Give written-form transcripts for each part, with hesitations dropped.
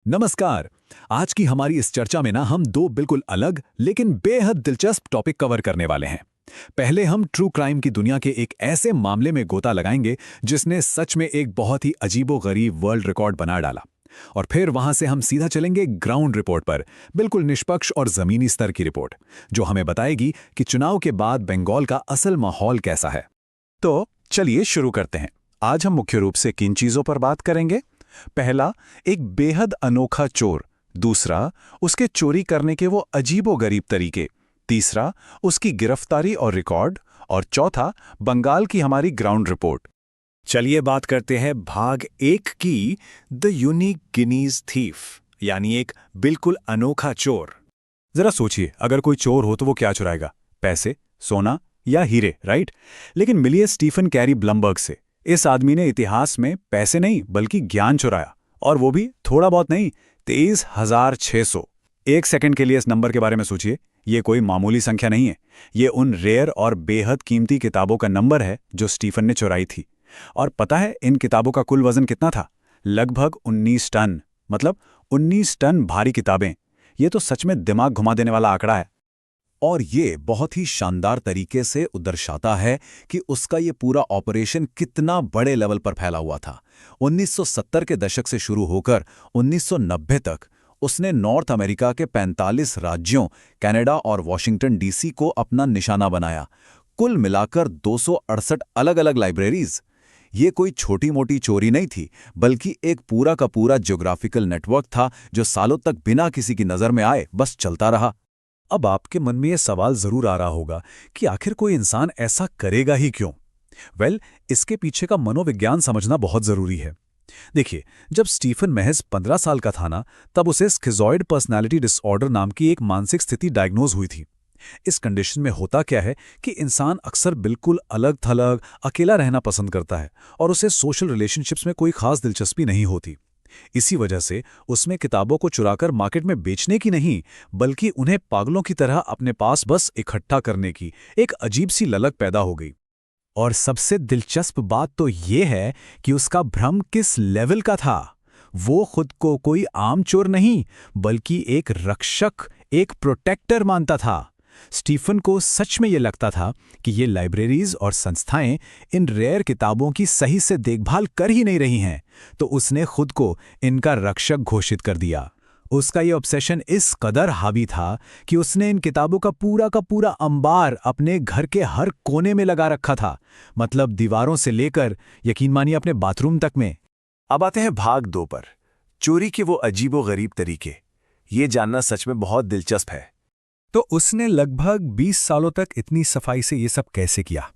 नमस्कार। आज की हमारी इस चर्चा में हम दो बिल्कुल अलग लेकिन बेहद दिलचस्प टॉपिक कवर करने वाले हैं। पहले हम ट्रू क्राइम की दुनिया के एक ऐसे मामले में गोता लगाएंगे जिसने सच में एक बहुत ही अजीबोगरीब वर्ल्ड रिकॉर्ड बना डाला। और फिर वहां से हम सीधा चलेंगे ग्राउंड रिपोर्ट पर, बिल्कुल निष्पक्ष और जमीनी स्तर की रिपोर्ट, जो हमें बताएगी कि चुनाव के बाद बंगाल का असल माहौल कैसा है। तो चलिए शुरू करते हैं। आज हम मुख्य रूप से किन चीजों पर बात करेंगे? पहला, एक बेहद अनोखा चोर। दूसरा, उसके चोरी करने के वो अजीबोगरीब तरीके। तीसरा, उसकी गिरफ्तारी और रिकॉर्ड। और चौथा, बंगाल की हमारी ग्राउंड रिपोर्ट। चलिए बात करते हैं भाग 1 की, द यूनिक गिनीज थीफ, यानी एक बिल्कुल अनोखा चोर। जरा सोचिए, अगर कोई चोर हो तो वो क्या चुराएगा? पैसे, सोना या हीरे, राइट? लेकिन मिलिए स्टीफन कैरी ब्लमबर्ग से। इस आदमी ने इतिहास में पैसे नहीं बल्कि ज्ञान चुराया, और वो भी थोड़ा बहुत नहीं, 23,600। एक सेकंड के लिए इस नंबर के बारे में सोचिए। ये कोई मामूली संख्या नहीं है। ये उन रेयर और बेहद कीमती किताबों का नंबर है जो स्टीफन ने चुराई थी। और पता है इन किताबों का कुल वजन कितना था? लगभग 19 टन। मतलब 19 टन भारी किताबें। ये तो सच में दिमाग घुमा देने वाला आंकड़ा है। और ये बहुत ही शानदार तरीके से दर्शाता है कि उसका ये पूरा ऑपरेशन कितना बड़े लेवल पर फैला हुआ था। 1970 के दशक से शुरू होकर 1990 तक उसने नॉर्थ अमेरिका के 45 राज्यों, कनाडा और वॉशिंगटन डीसी को अपना निशाना बनाया। कुल मिलाकर 268 अलग-अलग लाइब्रेरीज। ये कोई छोटी मोटी चोरी नहीं थी, बल्कि एक पूरा का पूरा ज्योग्राफिकल नेटवर्क था जो सालों तक बिना किसी की नज़र में आए बस चलता रहा। अब आपके मन में यह सवाल जरूर आ रहा होगा कि आखिर कोई इंसान ऐसा करेगा ही क्यों? इसके पीछे का मनोविज्ञान समझना बहुत जरूरी है। देखिए, जब स्टीफन महज 15 साल का था ना, तब उसे स्किज़ॉइड पर्सनैलिटी डिसऑर्डर नाम की एक मानसिक स्थिति डायग्नोज हुई थी। इस कंडीशन में होता क्या है कि इंसान अक्सर बिल्कुल अलग थलग, अकेला रहना पसंद करता है और उसे सोशल रिलेशनशिप्स में कोई खास दिलचस्पी नहीं होती। इसी वजह से उसमें किताबों को चुराकर मार्केट में बेचने की नहीं, बल्कि उन्हें पागलों की तरह अपने पास बस इकट्ठा करने की एक अजीब सी ललक पैदा हो गई। और सबसे दिलचस्प बात तो ये है कि उसका भ्रम किस लेवल का था। वो खुद को कोई आम चोर नहीं, बल्कि एक रक्षक, एक प्रोटेक्टर मानता था। स्टीफन को सच में ये लगता था कि ये लाइब्रेरीज और संस्थाएं इन रेयर किताबों की सही से देखभाल कर ही नहीं रही हैं, तो उसने खुद को इनका रक्षक घोषित कर दिया। उसका ये ऑब्सेशन इस कदर हावी था कि उसने इन किताबों का पूरा अंबार अपने घर के हर कोने में लगा रखा था। मतलब दीवारों से लेकर, यकीन मानिए, अपने बाथरूम तक में। अब आते हैं भाग 2 पर, चोरी के वो अजीबोगरीब तरीके। ये जानना सच में बहुत दिलचस्प है। तो उसने लगभग 20 सालों तक इतनी सफाई से ये सब कैसे किया?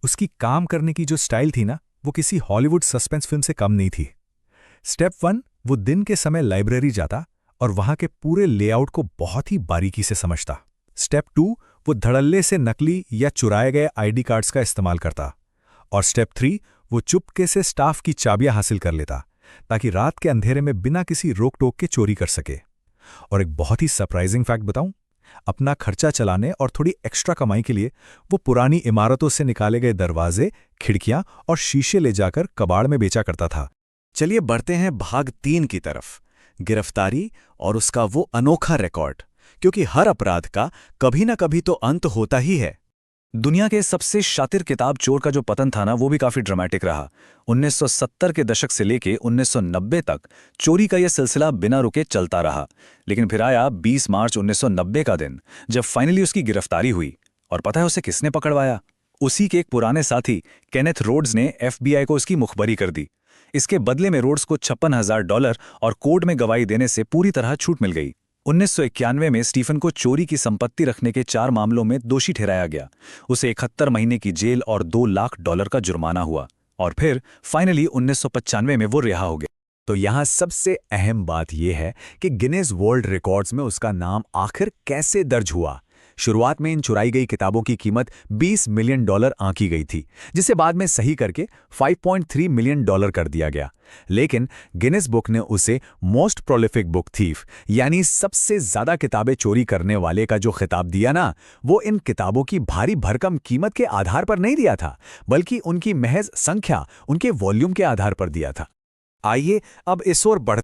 उसकी काम करने की जो स्टाइल थी ना, वो किसी हॉलीवुड सस्पेंस फिल्म से कम नहीं थी। स्टेप 1, वो दिन के समय लाइब्रेरी जाता और वहां के पूरे लेआउट को बहुत ही बारीकी से समझता। स्टेप 2, वो धड़ल्ले से नकली या चुराए गए आईडी कार्ड्स का इस्तेमाल करता। और स्टेप 3, वो चुपके से स्टाफ की चाबियां हासिल कर लेता, ताकि रात के अंधेरे में बिना किसी रोक टोक के चोरी कर सके। और एक बहुत ही सरप्राइजिंग फैक्ट बताऊं, अपना खर्चा चलाने और थोड़ी एक्स्ट्रा कमाई के लिए वो पुरानी इमारतों से निकाले गए दरवाजे, खिड़कियां और शीशे ले जाकर कबाड़ में बेचा करता था। चलिए बढ़ते हैं भाग 3 की तरफ, गिरफ्तारी और उसका वो अनोखा रिकॉर्ड, क्योंकि हर अपराध का कभी ना कभी तो अंत होता ही है। दुनिया के सबसे शातिर किताब चोर का जो पतन था ना, वो भी काफी ड्रामेटिक रहा। 1970 के दशक से लेके 1990 तक चोरी का यह सिलसिला बिना रुके चलता रहा। लेकिन फिर आया 20 मार्च 1990 का दिन, जब फाइनली उसकी गिरफ्तारी हुई। और पता है उसे किसने पकड़वाया? उसी के एक पुराने साथी केनेथ रोड्स ने FBI को उसकी मुखबरी कर दी। इसके बदले में रोड्स को $56,000 और कोर्ट में गवाही देने से पूरी तरह छूट मिल गई। 1991 में स्टीफन को चोरी की संपत्ति रखने के 4 मामलों में दोषी ठहराया गया। उसे 71 महीने की जेल और $2 लाख का जुर्माना हुआ। और फिर फाइनली 1995 में वो रिहा हो गया। तो यहाँ सबसे अहम बात यह है कि गिनेस वर्ल्ड रिकॉर्ड्स में उसका नाम आखिर कैसे दर्ज हुआ। शुरुआत में इन चुराई गई किताबों की कीमत $20 मिलियन आंकी गई थी, जिसे बाद में सही करके $5.3 मिलियन कर दिया गया। लेकिन गिनेस बुक ने उसे मोस्ट प्रोलिफिक बुक थीफ, यानी सबसे ज्यादा किताबें चोरी करने वाले का जो खिताब दिया ना, वो इन किताबों की भारी भरकम कीमत के आधार पर नहीं दिया था, बल्कि उनकी महज संख्या, उनके वॉल्यूम के आधार पर दिया था। आइए अब इस ओर बढ़